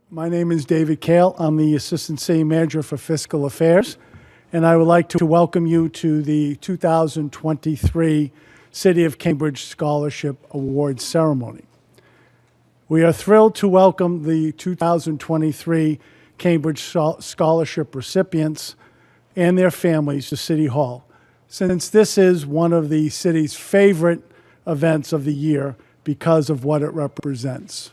My name is David Kale. I'm the Assistant City Manager for Fiscal Affairs, and I would like to welcome you to the 2023 City of Cambridge Scholarship Awards ceremony. We are thrilled to welcome the 2023 Cambridge Scholarship recipients and their families to City Hall, since this is one of the city's favorite events of the year because of what it represents.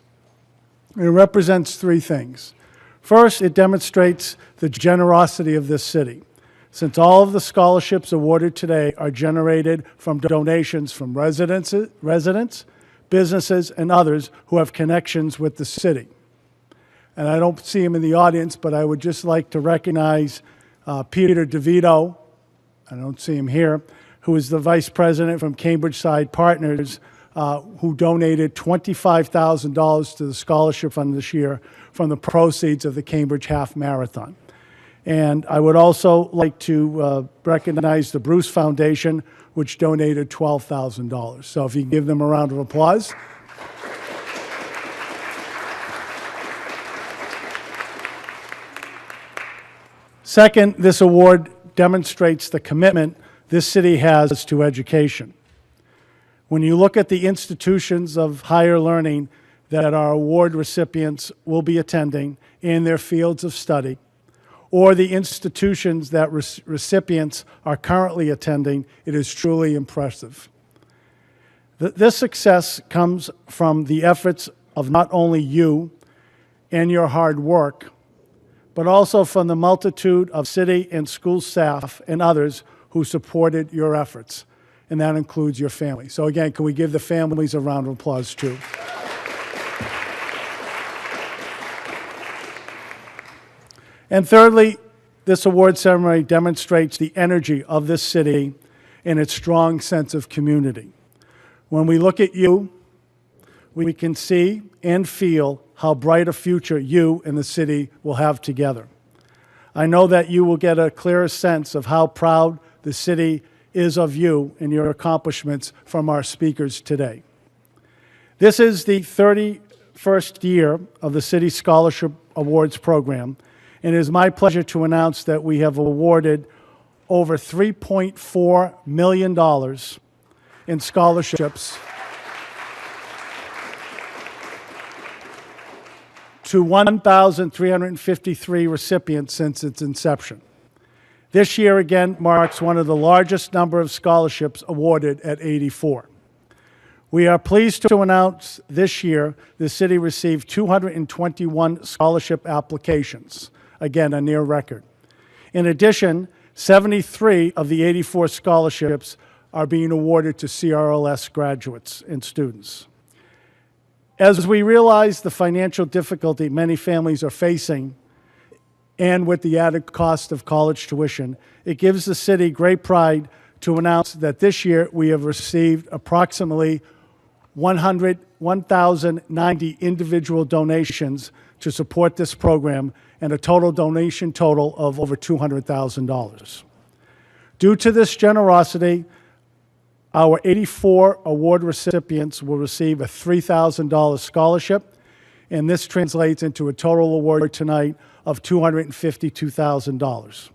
It represents three things. First, it demonstrates the generosity of this city, since all of the scholarships awarded today are generated from donations from residents, businesses, and others who have connections with the city. And I don't see him in the audience, but I would just like to recognize Peter DeVito, I don't see him here, who is the Vice President from Cambridge Side Partners, who donated $25,000 to the scholarship fund this year from the proceeds of the Cambridge Half Marathon. And I would also like to recognize the Bruce Foundation, which donated $12,000. So if you can give them a round of applause. Second, this award demonstrates the commitment this city has to education. When you look at the institutions of higher learning that our award recipients will be attending in their fields of study, or the institutions that recipients are currently attending, it is truly impressive. This success comes from the efforts of not only you and your hard work, but also from the multitude of city and school staff and others who supported your efforts. And that includes your family. So again, can we give the families a round of applause too? And thirdly, this award ceremony demonstrates the energy of this city and its strong sense of community. When we look at you, we can see and feel how bright a future you and the city will have together. I know that you will get a clearer sense of how proud the city is of you and your accomplishments from our speakers today. This is the 31st year of the City Scholarship Awards program, and it is my pleasure to announce that we have awarded over $3.4 million in scholarships to 1,353 recipients since its inception. This year, again, marks one of the largest number of scholarships awarded at 84. We are pleased to announce this year the city received 221 scholarship applications, again, a near record. In addition, 73 of the 84 scholarships are being awarded to CRLS graduates and students. As we realize the financial difficulty many families are facing, and with the added cost of college tuition, it gives the city great pride to announce that this year we have received approximately 1,090 individual donations to support this program and a total donation total of over $200,000. Due to this generosity, our 84 award recipients will receive a $3,000 scholarship, and this translates into a total award tonight of $252,000.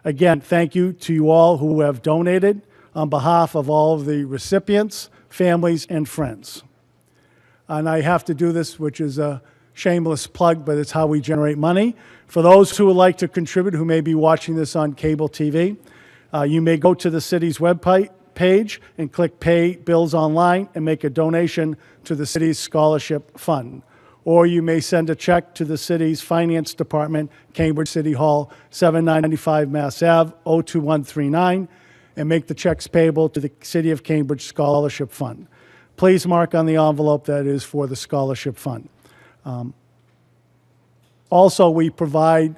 Again, thank you to you all who have donated on behalf of all of the recipients, families, and friends. And I have to do this, which is a shameless plug, but it's how we generate money. For those who would like to contribute, who may be watching this on cable TV, you may go to the city's website page and click Pay Bills Online and make a donation to the city's scholarship fund. Or you may send a check to the city's finance department, Cambridge City Hall, 795 Mass Ave, 02139, and make the checks payable to the City of Cambridge Scholarship Fund. Please mark on the envelope that is for the scholarship fund. Also, we provide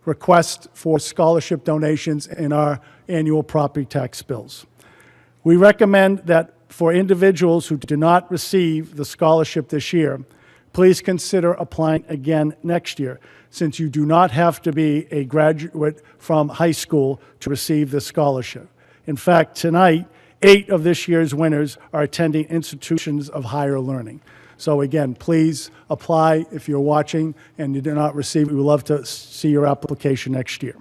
requests for scholarship donations in our annual property tax bills. We recommend that for individuals who do not receive the scholarship this year, please consider applying again next year, since you do not have to be a graduate from high school to receive this scholarship. In fact, tonight, 8 of this year's winners are attending institutions of higher learning. So again, please apply if you're watching and you do not receive it. We would love to see your application next year.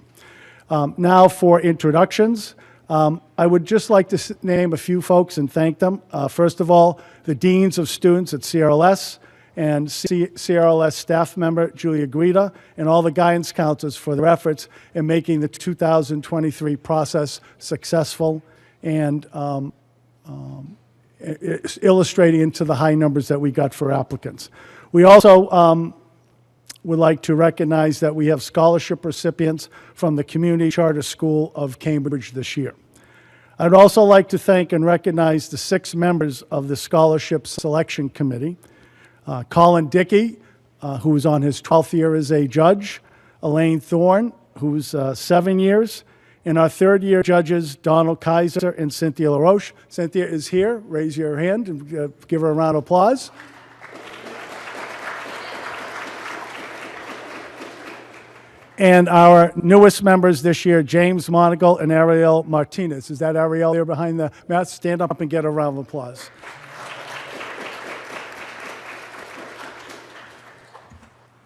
Now for introductions. I would just like to name a few folks and thank them. First of all, the deans of students at CRLS and CRLS staff member Julia Guida, and all the guidance counselors for their efforts in making the 2023 process successful and illustrating into the high numbers that we got for applicants. We also would like to recognize that we have scholarship recipients from the Community Charter School of Cambridge this year. I'd also like to thank and recognize the 6 members of the Scholarship Selection Committee. Colin Dickey, who's on his 12th year as a judge, Elaine Thorne, who's 7 years, and our third-year judges, Donald Kaiser and Cynthia LaRoche. Cynthia is here. Raise your hand and give her a round of applause. And our newest members this year, James Monagle and Ariel Martinez. Is that Ariel there behind the mat? Stand up and get a round of applause.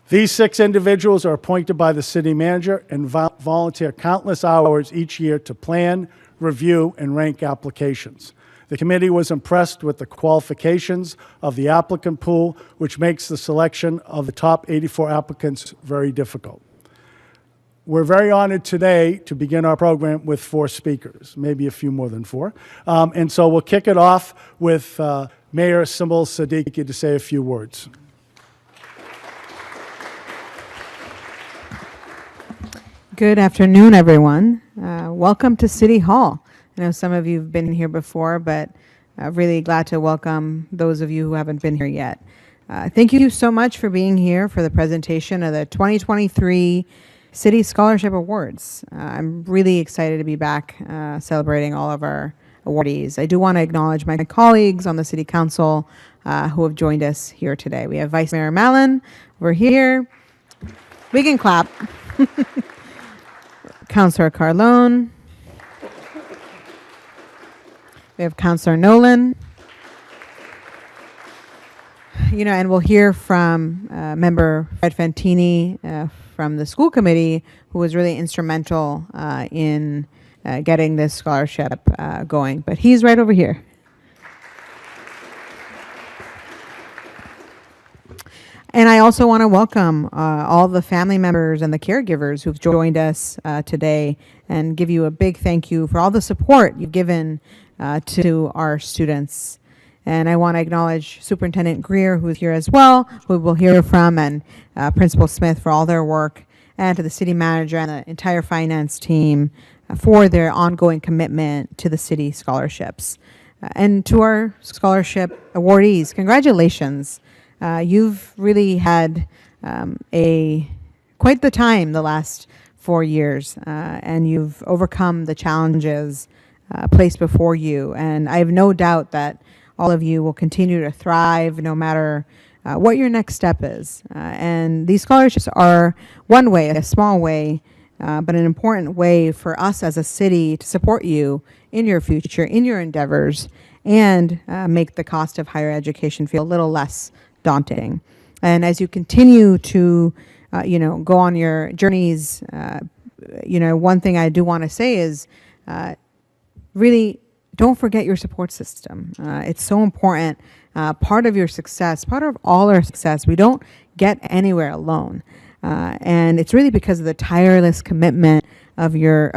These 6 individuals are appointed by the city manager and volunteer countless hours each year to plan, review, and rank applications. The committee was impressed with the qualifications of the applicant pool, which makes the selection of the top 84 applicants very difficult. We're very honored today to begin our program with 4 speakers, maybe a few more than 4. And so we'll kick it off with Mayor Sybil Siddiqui to say a few words. Good afternoon, everyone. Welcome to City Hall. I know some of you have been here before, but really glad to welcome those of you who haven't been here yet. Thank you so much for being here for the presentation of the 2023 City Scholarship Awards. I'm really excited to be back celebrating all of our awardees. I do want to acknowledge my colleagues on the City Council who have joined us here today. We have Vice Mayor Mallon over here. We can clap. Councillor Carlone. We have Councillor Nolan. And we'll hear from member Fred Fantini from the school committee, who was really instrumental in getting this scholarship going. But he's right over here. And I also want to welcome all the family members and the caregivers who've joined us today and give you a big thank you for all the support you've given to our students. And I want to acknowledge Superintendent Greer, who's here as well, who we'll hear from, and Principal Smith for all their work, and to the city manager and the entire finance team for their ongoing commitment to the city scholarships. And to our scholarship awardees, congratulations. You've really had quite the time the last 4 years, and you've overcome the challenges placed before you. And I have no doubt that all of you will continue to thrive no matter what your next step is. And these scholarships are one way, a small way, but an important way for us as a city to support you in your future, in your endeavors, and make the cost of higher education feel a little less daunting. And as you continue to, go on your journeys, one thing I do want to say is really don't forget your support system. It's so important. Part of your success, part of all our success, we don't get anywhere alone. And it's really because of the tireless commitment of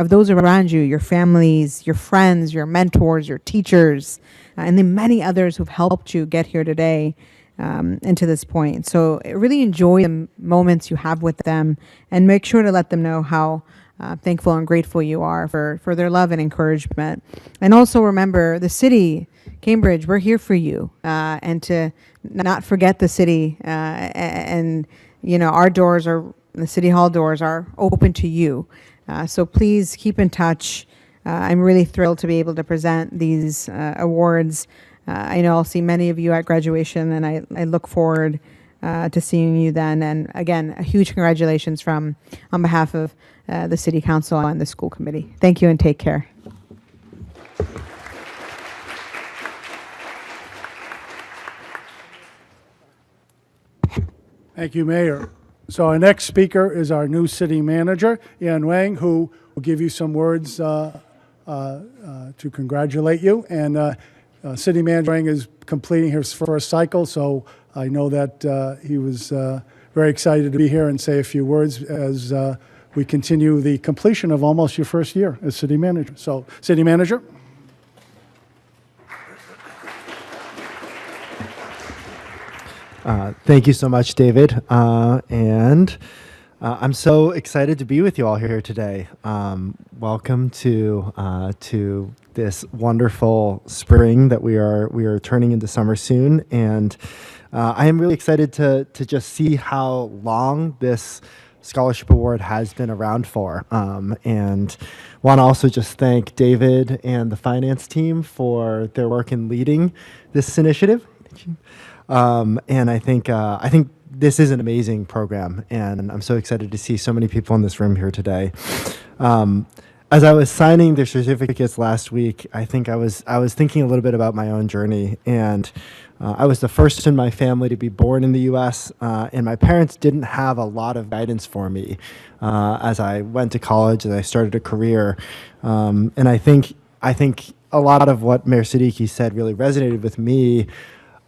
those around you, your families, your friends, your mentors, your teachers, and the many others who've helped you get here today. And to this point. So really enjoy the moments you have with them and make sure to let them know how thankful and grateful you are for their love and encouragement. And also remember, the city, Cambridge, we're here for you. And to not forget the city and our doors the City Hall doors are open to you. So please keep in touch. I'm really thrilled to be able to present these awards. I know I'll see many of you at graduation, and I look forward to seeing you then. And again, a huge congratulations on behalf of the City Council and the school committee. Thank you and take care. Thank you, Mayor. So our next speaker is our new city manager, Yan Wang, who will give you some words to congratulate you. And City Manager Wang is completing his first cycle, so I know that he was very excited to be here and say a few words as we continue the completion of almost your first year as city manager. So, City Manager. Thank you so much, David. And I'm so excited to be with you all here today. Welcome to this wonderful spring that we are turning into summer soon, and I am really excited to just see how long this scholarship award has been around for, and want to also just thank David and the finance team for their work in leading this initiative. And I think this is an amazing program, and I'm so excited to see so many people in this room here today. As I was signing their certificates last week, I think I was thinking a little bit about my own journey, and I was the first in my family to be born in the U.S., and my parents didn't have a lot of guidance for me as I went to college, as I started a career, and I think a lot of what Mayor Siddiqui said really resonated with me.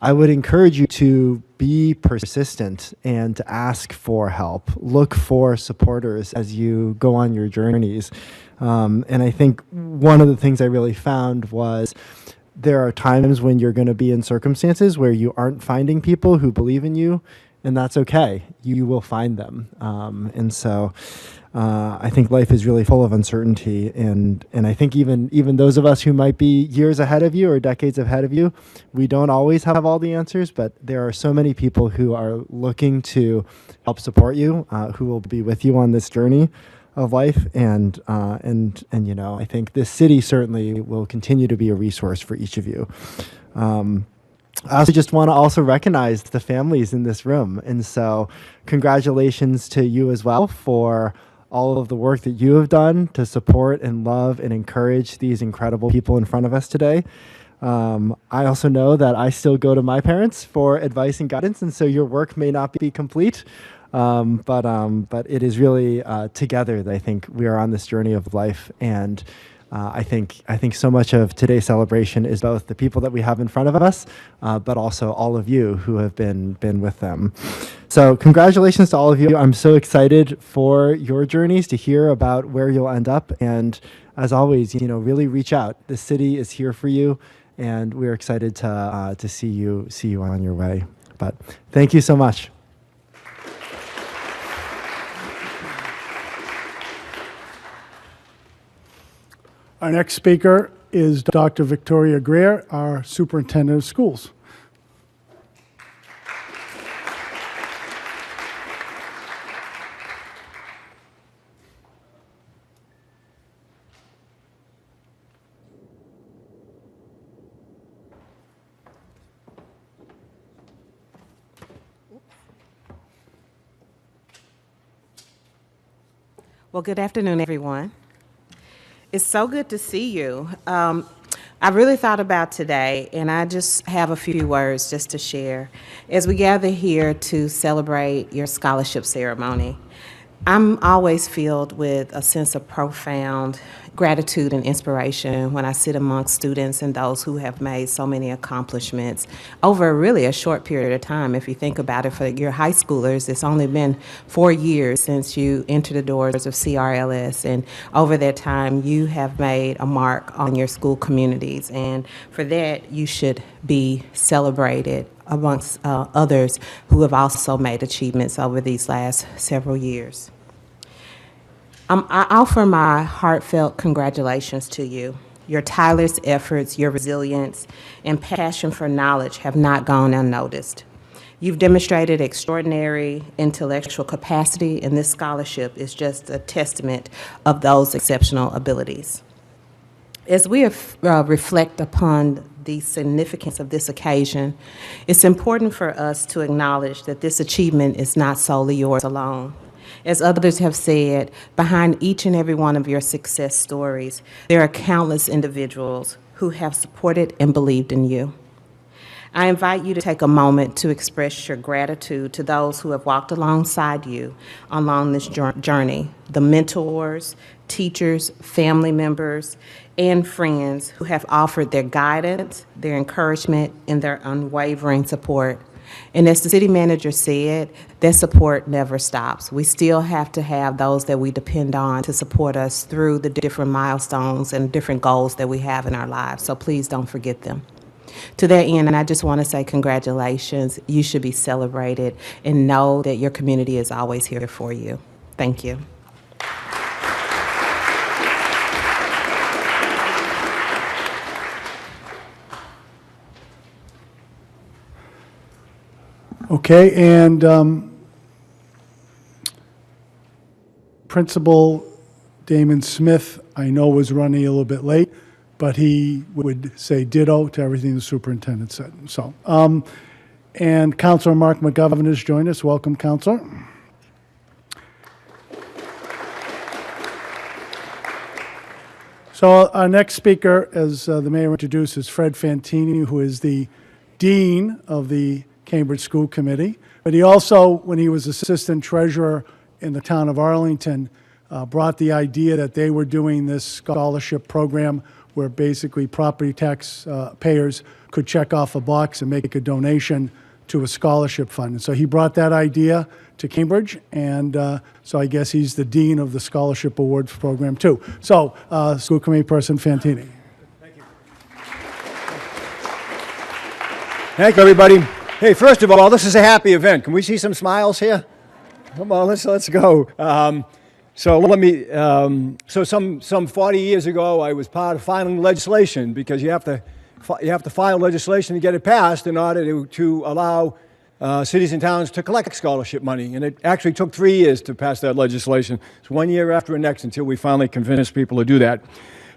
I would encourage you to be persistent and to ask for help. Look for supporters as you go on your journeys. And I think one of the things I really found was there are times when you're going to be in circumstances where you aren't finding people who believe in you, and that's okay. You will find them. And so I think life is really full of uncertainty, and I think even those of us who might be years ahead of you or decades ahead of you, we don't always have all the answers, but there are so many people who are looking to help support you, who will be with you on this journey of life, and you know, I think this city certainly will continue to be a resource for each of you. I also just want to also recognize the families in this room, and so congratulations to you as well for all of the work that you have done to support and love and encourage these incredible people in front of us today. I also know that I still go to my parents for advice and guidance, and so your work may not be complete, but it is really together that I think we are on this journey of life. And I think so much of today's celebration is both the people that we have in front of us, but also all of you who have been with them. So congratulations to all of you. I'm so excited for your journeys, to hear about where you'll end up. And as always, you know, really reach out. The city is here for you, and we're excited to see you on your way. But thank you so much. Our next speaker is Dr. Victoria Greer, our Superintendent of Schools. Well, good afternoon, everyone. It's so good to see you. I really thought about today, and I just have a few words just to share. As we gather here to celebrate your scholarship ceremony, I'm always filled with a sense of profound gratitude and inspiration when I sit amongst students and those who have made so many accomplishments over really a short period of time. If you think about it, for your high schoolers, it's only been 4 years since you entered the doors of CRLS, and over that time, you have made a mark on your school communities, and for that, you should be celebrated amongst others who have also made achievements over these last several years. I offer my heartfelt congratulations to you. Your tireless efforts, your resilience, and passion for knowledge have not gone unnoticed. You've demonstrated extraordinary intellectual capacity, and this scholarship is just a testament of those exceptional abilities. As we reflect upon the significance of this occasion, it's important for us to acknowledge that this achievement is not solely yours alone. As others have said, behind each and every one of your success stories, there are countless individuals who have supported and believed in you. I invite you to take a moment to express your gratitude to those who have walked alongside you along this journey, the mentors, teachers, family members, and friends who have offered their guidance, their encouragement, and their unwavering support. And as the city manager said, that support never stops. We still have to have those that we depend on to support us through the different milestones and different goals that we have in our lives. So please don't forget them. To that end, and I just want to say congratulations. You should be celebrated, and know that your community is always here for you. Thank you. Okay, and Principal Damon Smith, I know was running a little bit late, but he would say ditto to everything the superintendent said. So, and Councilor Mark McGovern has joined us. Welcome, Councilor. So our next speaker, as the mayor introduced, is Fred Fantini, who is the Dean of the Cambridge School Committee. But he also, when he was assistant treasurer in the town of Arlington, brought the idea that they were doing this scholarship program where basically property tax payers could check off a box and make a donation to a scholarship fund. And so he brought that idea to Cambridge, and so I guess he's the dean of the scholarship awards program too. So, school committee person Fantini. Thank you. Thank you, everybody. Hey, first of all, this is a happy event. Can we see some smiles here? Come on, let's go. So let me. So some 40 years ago, I was part of filing legislation, because you have to file legislation to get it passed in order to allow cities and towns to collect scholarship money. And it actually took 3 years to pass that legislation. It's 1 year after the next until we finally convinced people to do that.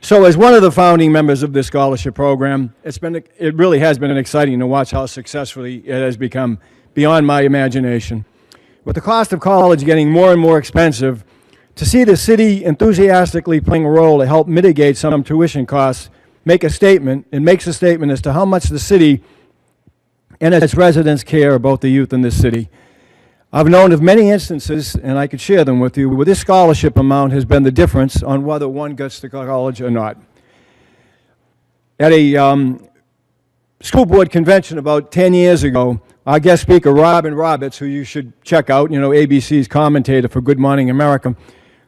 So as one of the founding members of this scholarship program, it really has been exciting to watch how successfully it has become, beyond my imagination. With the cost of college getting more and more expensive, to see the city enthusiastically playing a role to help mitigate some tuition costs makes a statement as to how much the city and its residents care about the youth in this city. I've known of many instances, and I could share them with you, where this scholarship amount has been the difference on whether one gets to college or not. At a school board convention about 10 years ago, our guest speaker, Robin Roberts, who you should check out, ABC's commentator for Good Morning America,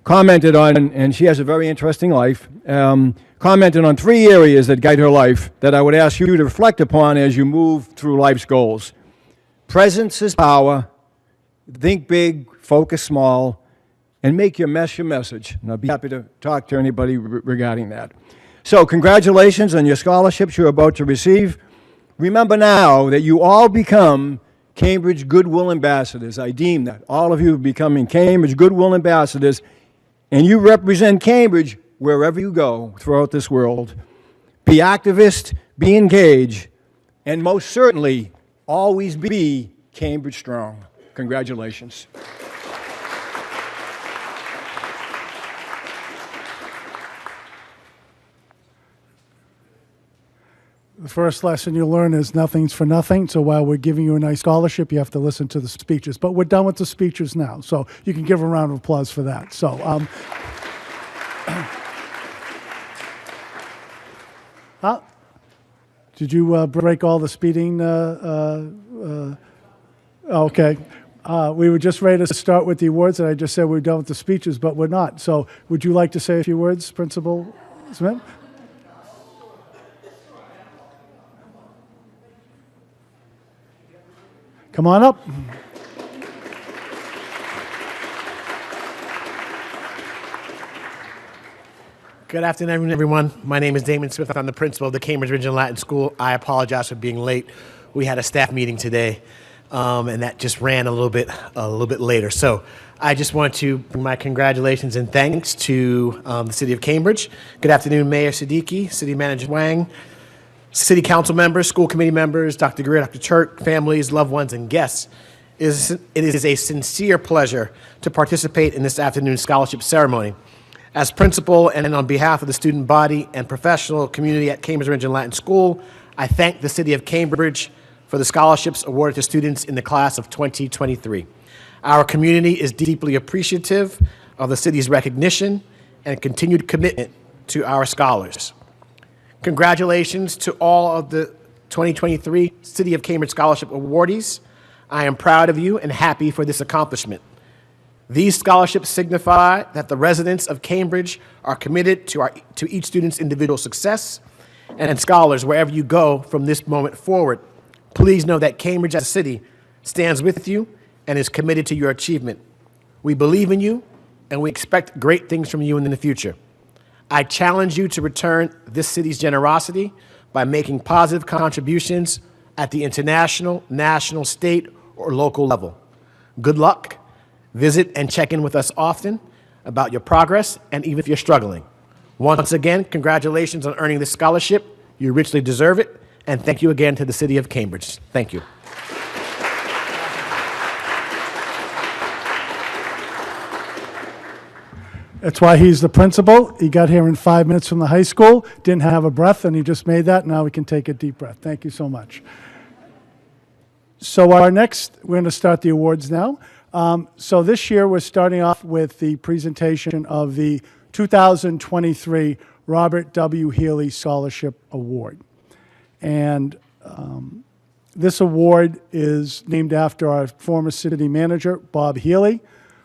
commented on, and she has a very interesting life, commented on 3 areas that guide her life that I would ask you to reflect upon as you move through life's goals. Presence is power. Think big, focus small, and make your mess your message. And I'll be happy to talk to anybody regarding that. So congratulations on your scholarships you're about to receive. Remember now that you all become Cambridge Goodwill Ambassadors. I deem that. All of you are becoming Cambridge Goodwill Ambassadors, and you represent Cambridge wherever you go throughout this world. Be activist, be engaged, and most certainly always be Cambridge strong. Congratulations. The first lesson you'll learn is nothing's for nothing. So while we're giving you a nice scholarship, you have to listen to the speeches. But we're done with the speeches now, so you can give a round of applause for that. So, did you break all the speeding? Okay. We were just ready to start with the awards, and I just said we're done with the speeches, but we're not. So would you like to say a few words, Principal Smith? Come on up. Good afternoon, everyone. My name is Damon Smith. I'm the principal of the Cambridge Regional Latin School. I apologize for being late. We had a staff meeting today, and that just ran a little bit later. So I just want to bring my congratulations and thanks to the City of Cambridge. Good afternoon, Mayor Siddiqui, City Manager Wang, City Council members, school committee members, Dr. Greer, Dr. Church, families, loved ones, and guests. It is a sincere pleasure to participate in this afternoon's scholarship ceremony. As principal and on behalf of the student body and professional community at Cambridge Regional Latin School, I thank the City of Cambridge for the scholarships awarded to students in the class of 2023. Our community is deeply appreciative of the city's recognition and continued commitment to our scholars. Congratulations to all of the 2023 City of Cambridge Scholarship awardees. I am proud of you and happy for this accomplishment. These scholarships signify that the residents of Cambridge are committed to each student's individual success. And scholars, wherever you go from this moment forward, please know that Cambridge as a city stands with you and is committed to your achievement. We believe in you, and we expect great things from you in the future. I challenge you to return this city's generosity by making positive contributions at the international, national, state, or local level. Good luck. Visit and check in with us often about your progress and even if you're struggling. Once again, congratulations on earning this scholarship. You richly deserve it. And thank you again to the City of Cambridge. Thank you. That's why he's the principal. He got here in 5 minutes from the high school, didn't have a breath, and he just made that. Now we can take a deep breath. Thank you so much. So we're going to start the awards now. So this year we're starting off with the presentation of the 2023 Robert W. Healy Scholarship Award. And this award is named after our former city manager, Bob Healy,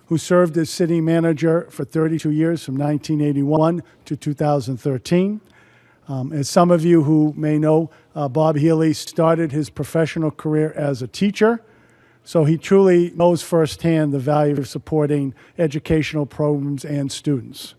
who served as city manager for 32 years from 1981 to 2013. As some of you who may know, Bob Healy started his professional career as a teacher, so he truly knows firsthand the value of supporting educational programs and students.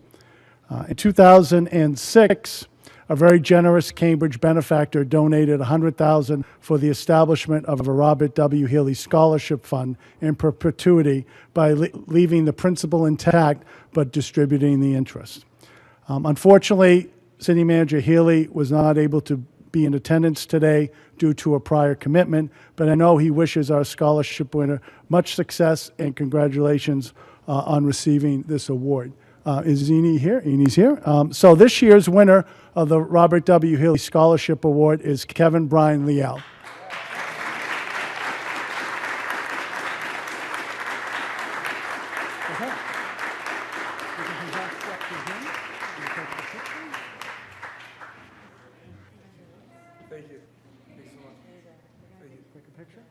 In 2006, a very generous Cambridge benefactor donated $100,000 for the establishment of a Robert W. Healy Scholarship Fund in perpetuity by leaving the principal intact but distributing the interest. Unfortunately, City Manager Healy was not able to be in attendance today due to a prior commitment, but I know he wishes our scholarship winner much success and congratulations on receiving this award. Is Eni here? Eni's here. So this year's winner of the Robert W. Healy Scholarship Award is Kevin Brian Liel. Thank you. Thanks so much. Thank you. Take a picture.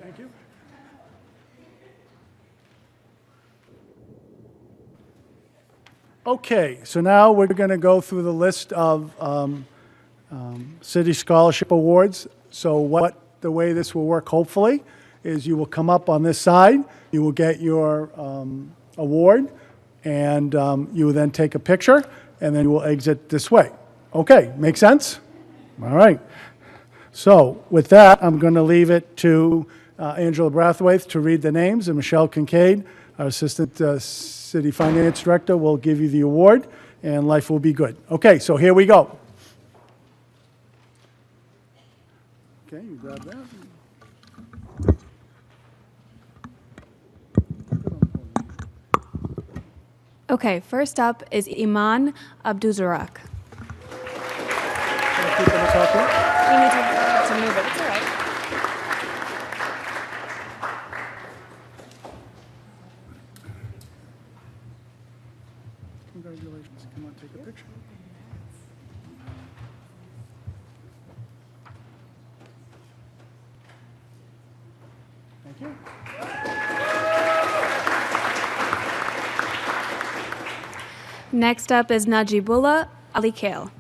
Thank you. Okay, so now we're going to go through the list of city scholarship awards. So the way this will work, hopefully, is you will come up on this side, you will get your award, and you will then take a picture, and then you will exit this way. Okay, make sense? All right. So with that, I'm going to leave it to Angela Brathwaite to read the names, and Michelle Kincaid, our Assistant City Finance Director, will give you the award, and life will be good. Okay, so here we go. Okay, you grab that. Okay, first up is Iman Abduzarak. Keep them talking. We need to move it. It's all right. Congratulations. Come on, take a picture. Thank you. Next up is Najibullah Ali Kale.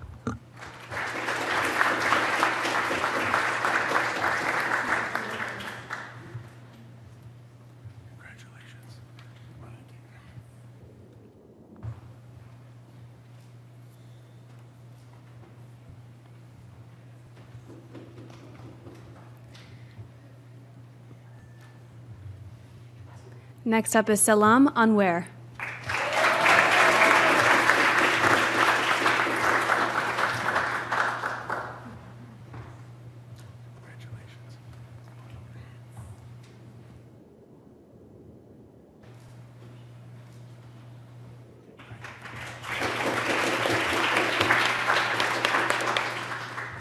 Next up is Salam Anwer.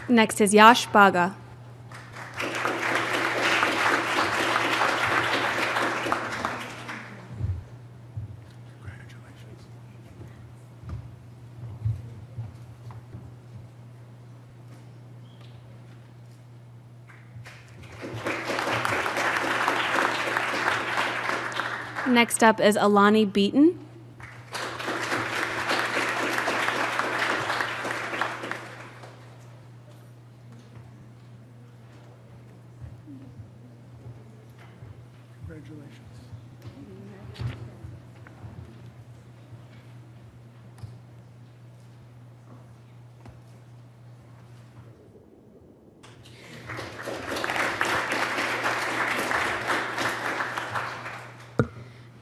Next is Yash Baga. Next up is Alani Beaton. Congratulations.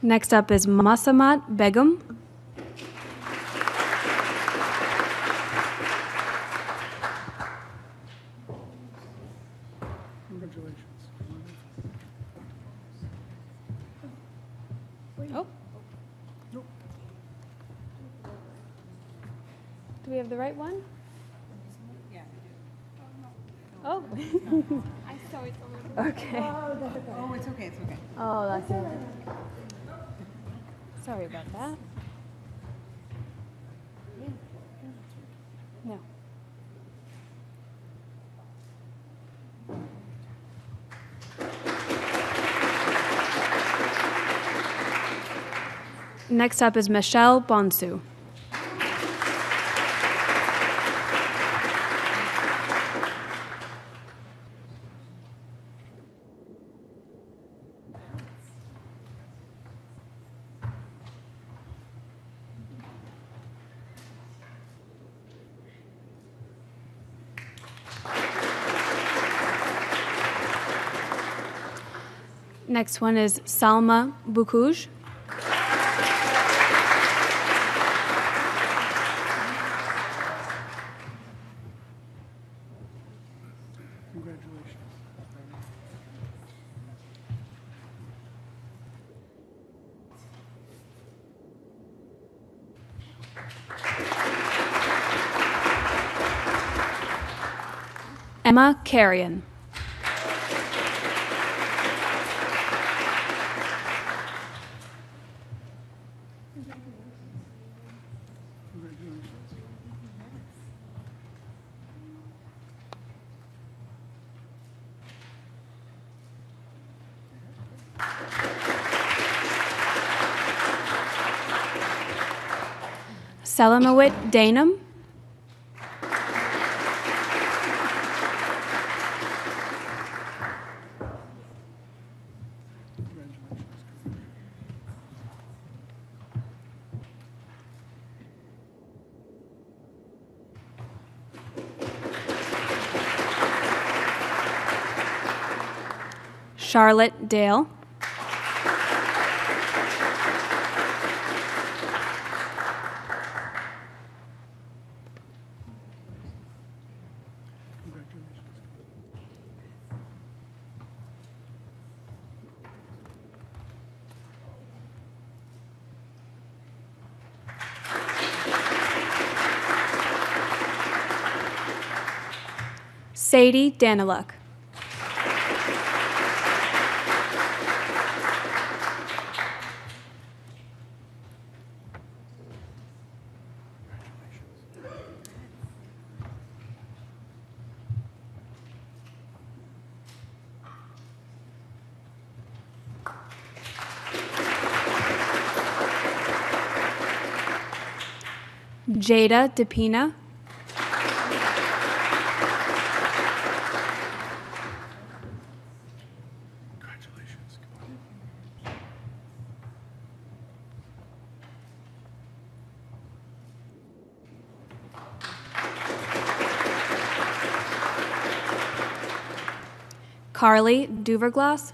Next up is Masamat Begum. Congratulations. Oh. Do we have the right one? Yeah, we do. Oh. I saw it over. Okay. Oh, it's okay. Oh, that's it. Sorry about that. No. Next up is Michelle Bonsu. Next one is Salma Bukuj. Congratulations. Emma Carrion. Selamawit Danum. Charlotte Dale. Sadie Daniluk. Jada DePina. Congratulations. Carly Duverglass.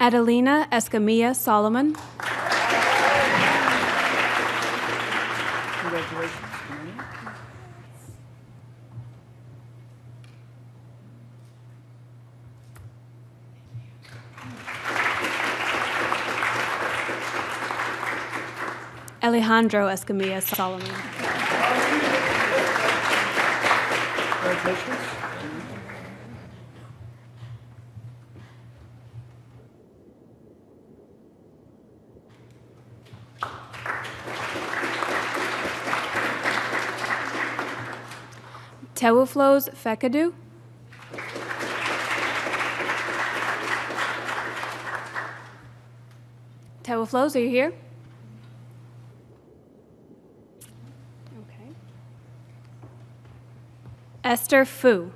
Adelina Escamilla Solomon. Congratulations. Come on in. Alejandro Escamilla Solomon. Congratulations. Teoflos Fekadu. Teoflos, are you here? Okay. Esther Fu.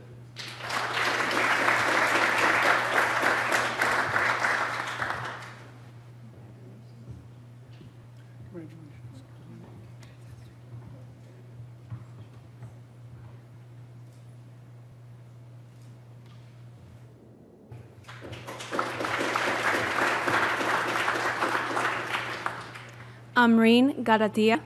Amreen Garatia.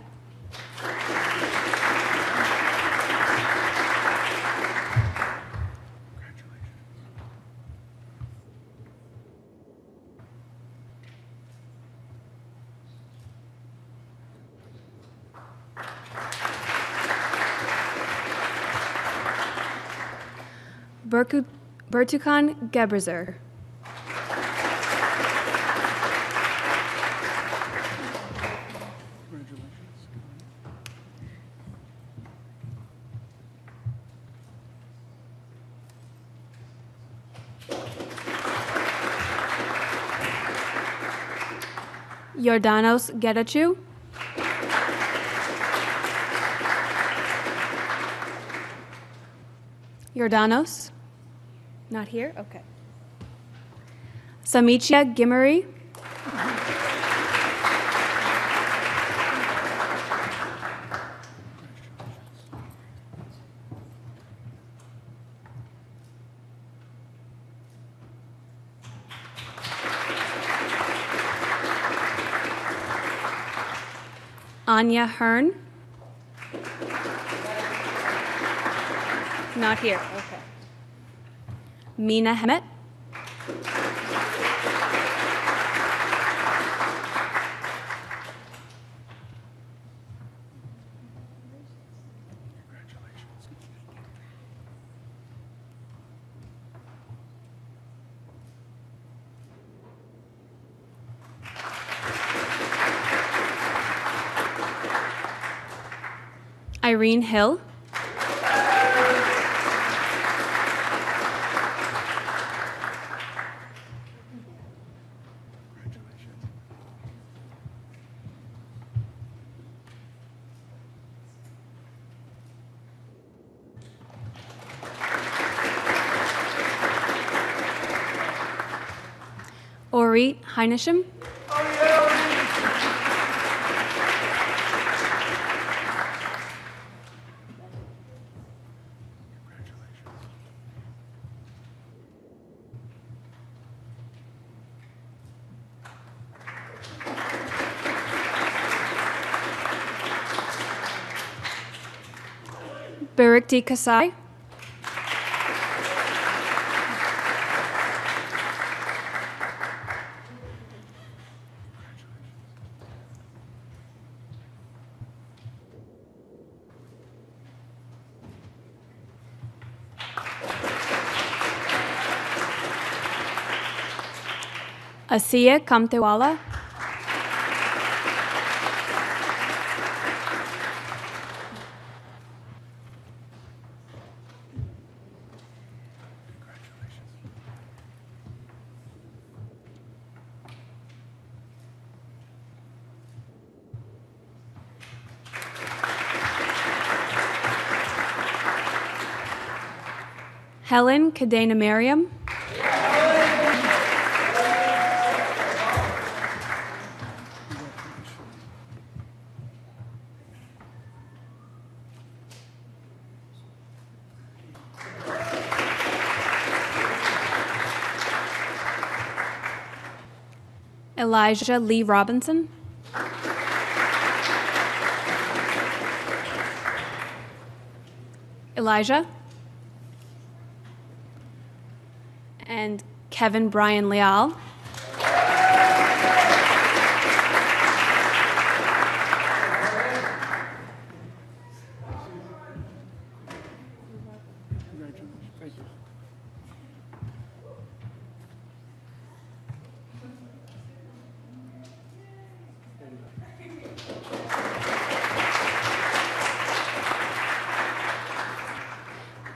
Bertukan Geberzer. Jordanos Getachew. Jordanos? Not here? Okay. Samichia Gimmery. Anya Hearn. Not here. Okay. Mina Hemet. Irene Hill. Ori Heinesham. Birikti Kasai. Asiya Kamtewala. Helen Kadena Miriam. Elijah Lee Robinson. Elijah. And Kevin Brian Leal.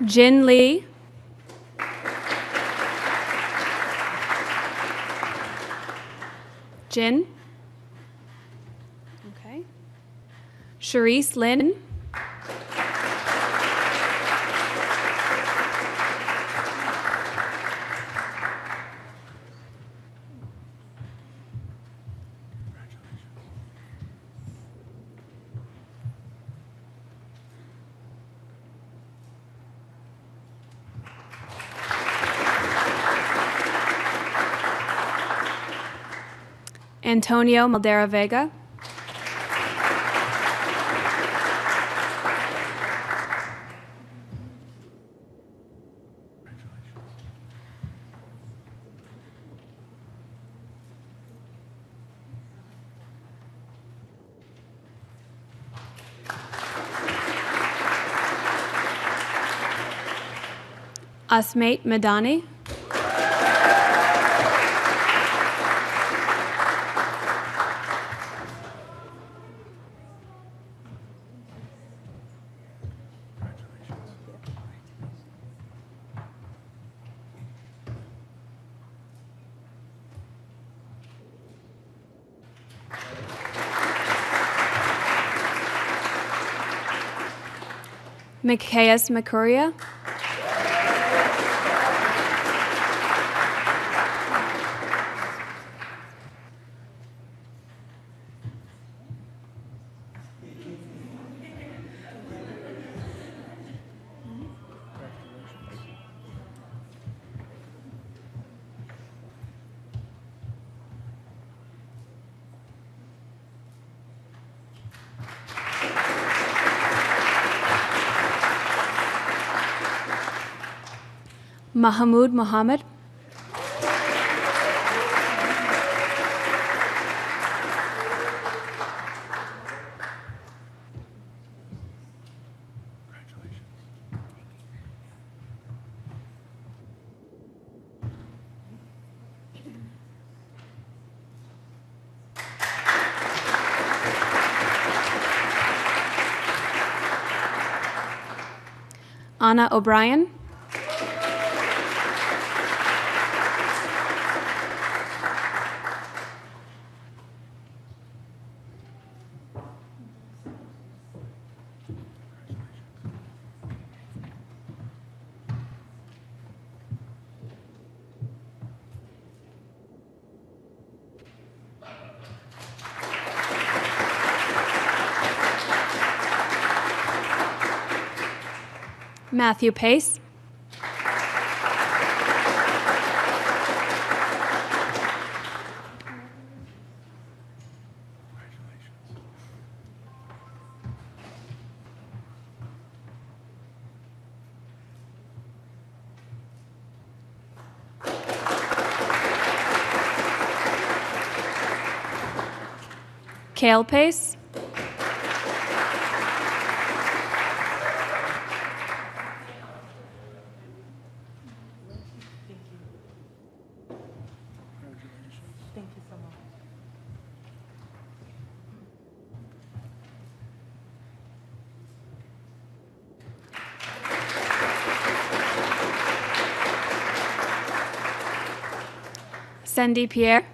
Jin Lee. Jin. Okay. Charisse Lynn. Antonio Maldera Vega. Asmate Madani. Mikhaeus Makuria. Mahmoud Mohammed. Anna O'Brien. Matthew Pace. Kale Pace. Cindy Pierre.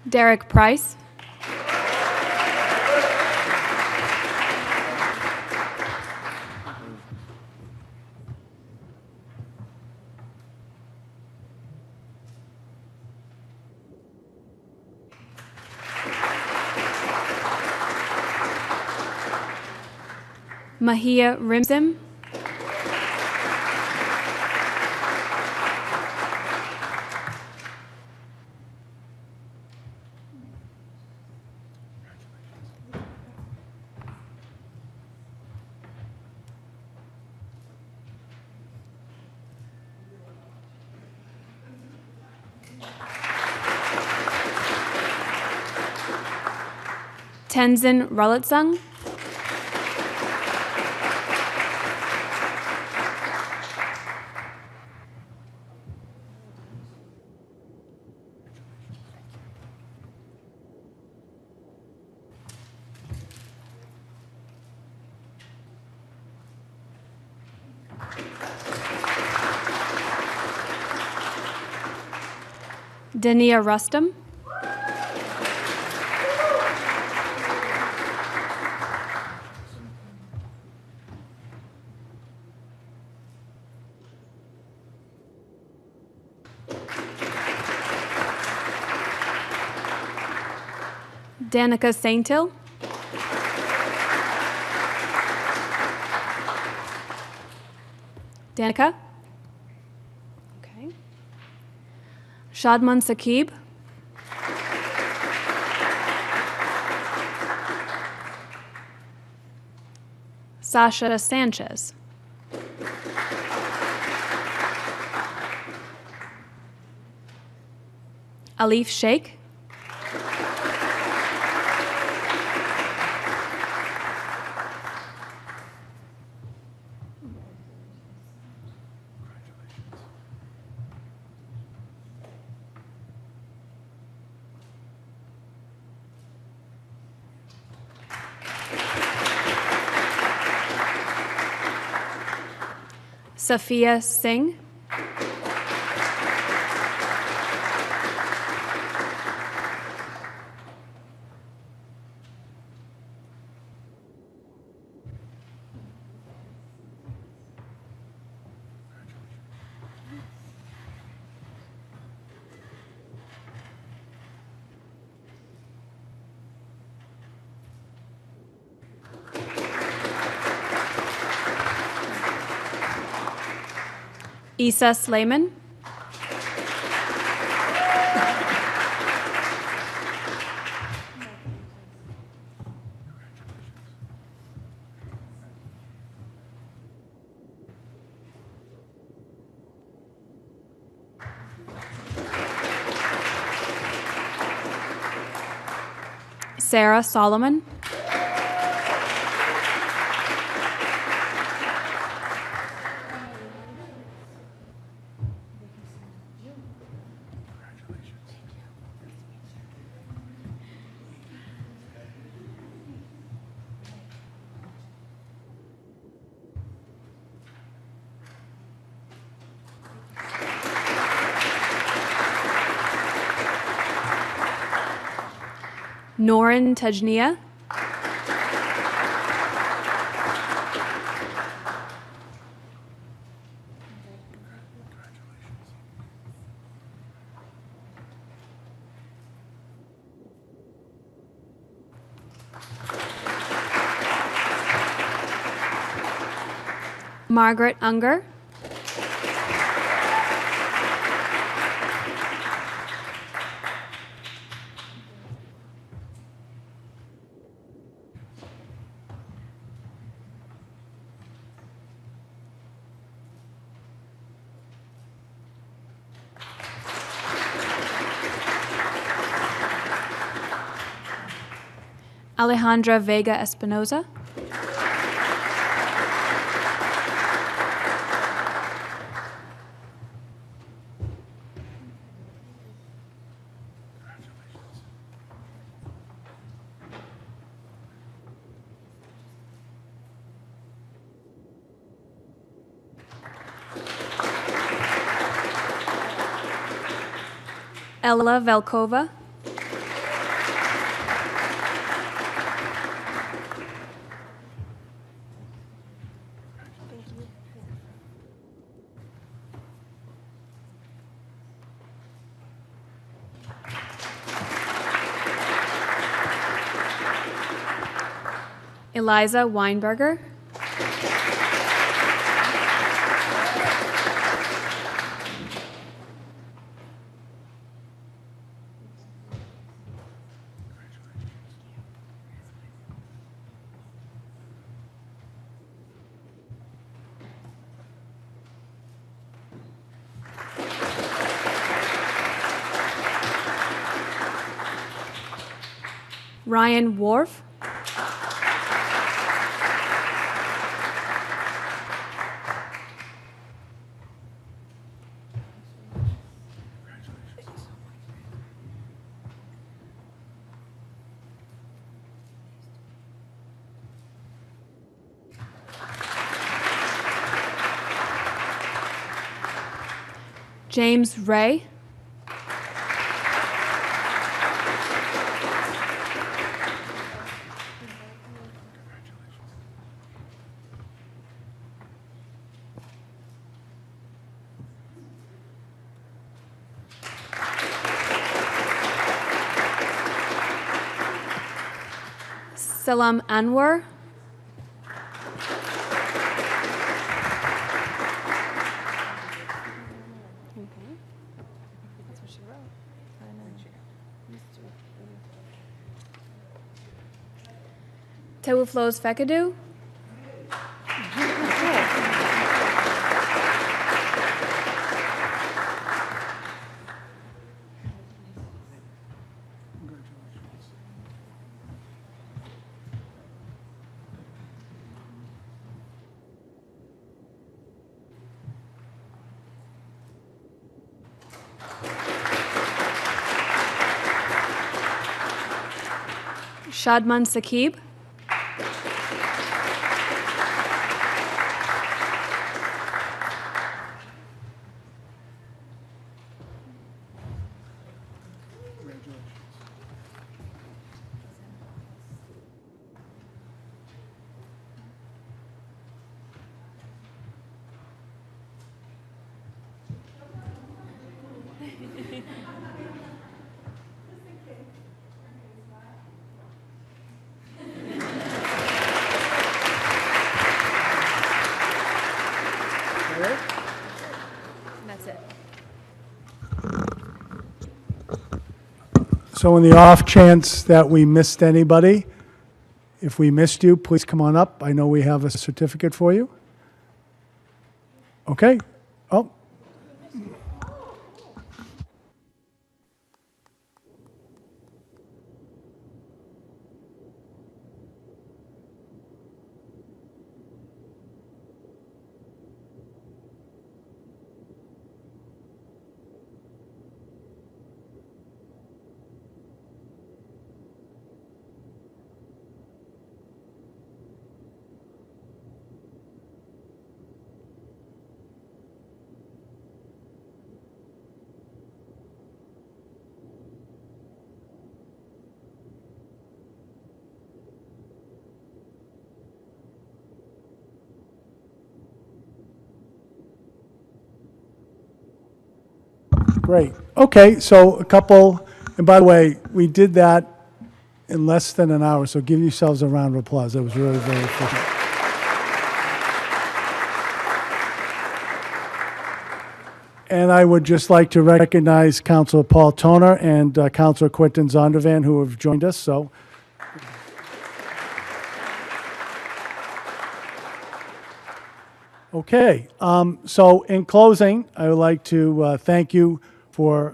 Derek Price. Mahia Rimzim. Tenzin Rulitsung. Dania Rustam. Danica Saintil. Danica? Okay. Shadman Saqib. Sasha Sanchez. Alif Sheikh. Safia Singh. Isa Slayman. Sarah Solomon. Norin Tajnia. Margaret Unger. Alejandra Vega Espinoza. Ella Velkova. Eliza Weinberger. Ryan Worf. James Ray. Salam Anwar. Teoflos Fekadu. Shadman Saqib. That's it. So in the off chance that we missed anybody, if we missed you, please come on up. I know we have a certificate for you. Okay. Oh. Great. Okay, so a couple, and by the way, we did that in less than an hour, so give yourselves a round of applause. That was really very efficient. And I would just like to recognize Councilor Paul Toner and Councilor Quentin Zondervan, who have joined us. So, okay. So in closing, I would like to thank you for.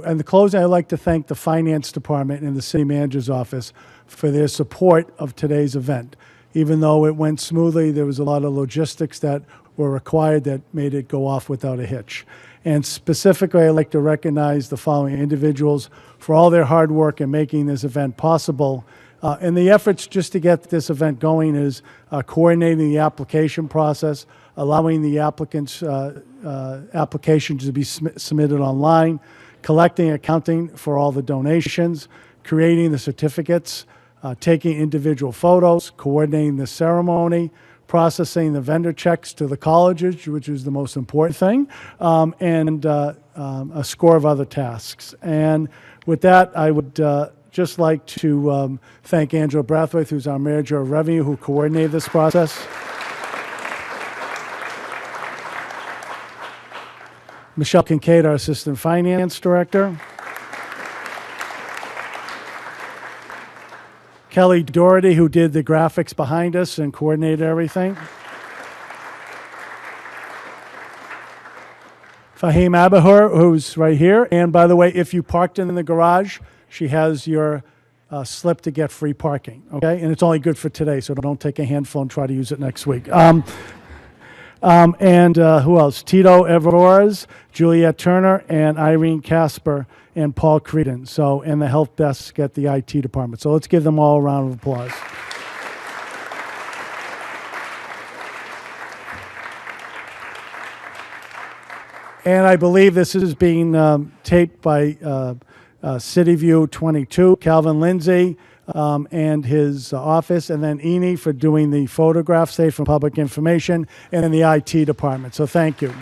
In the closing, I'd like to thank the Finance Department and the City Manager's Office for their support of today's event. Even though it went smoothly, there was a lot of logistics that were required that made it go off without a hitch. And specifically, I'd like to recognize the following individuals for all their hard work in making this event possible. And the efforts just to get this event going is coordinating the application process, allowing the applicants' applications to be submitted online, collecting, accounting for all the donations, creating the certificates, taking individual photos, coordinating the ceremony, processing the vendor checks to the colleges, which is the most important thing, and a score of other tasks. And with that, I would just like to thank Angela Brathwaite, who's our Manager of Revenue, who coordinated this process. Michelle Kincaid, our Assistant Finance Director. Kelly Doherty, who did the graphics behind us and coordinated everything. Fahim Abahur, who's right here. And by the way, if you parked in the garage, she has your slip to get free parking, okay? And it's only good for today, so don't take a handful and try to use it next week. And who else? Tito Evores, Juliette Turner, and Irene Casper, and Paul Creedon. So, and the help desk at the IT department. So let's give them all a round of applause. And I believe this is being taped by CityView 22, Calvin Lindsay, and his office, and then Eni for doing the photograph, Safe from Public Information, and then the IT department. So thank you.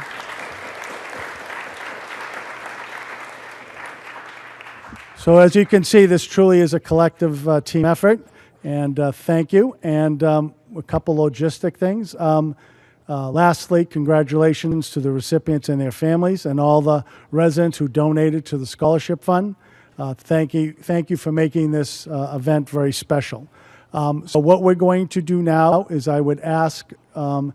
So as you can see, this truly is a collective team effort, and thank you. And a couple logistic things. Lastly, congratulations to the recipients and their families and all the residents who donated to the scholarship fund. Thank you for making this event very special. So what we're going to do now is I would ask that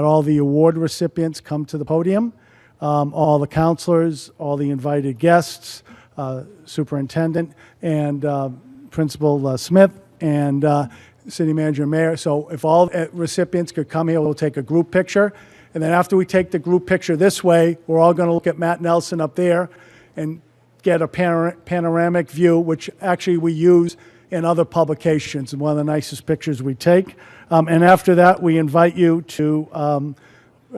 all the award recipients come to the podium, all the counselors, all the invited guests, superintendent, and Principal Smith, and City Manager and Mayor. So if all recipients could come here, we'll take a group picture. And then after we take the group picture this way, we're all going to look at Matt Nelson up there and get a panoramic view, which actually we use in other publications, and one of the nicest pictures we take. And after that, we invite you to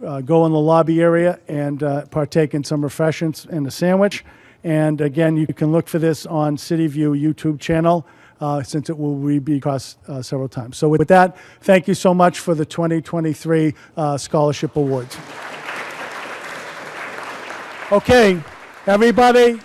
go in the lobby area and partake in some refreshments and a sandwich. And again, you can look for this on CityView YouTube channel, since it will be across several times. So with that, thank you so much for the 2023 Scholarship Awards. Okay, everybody.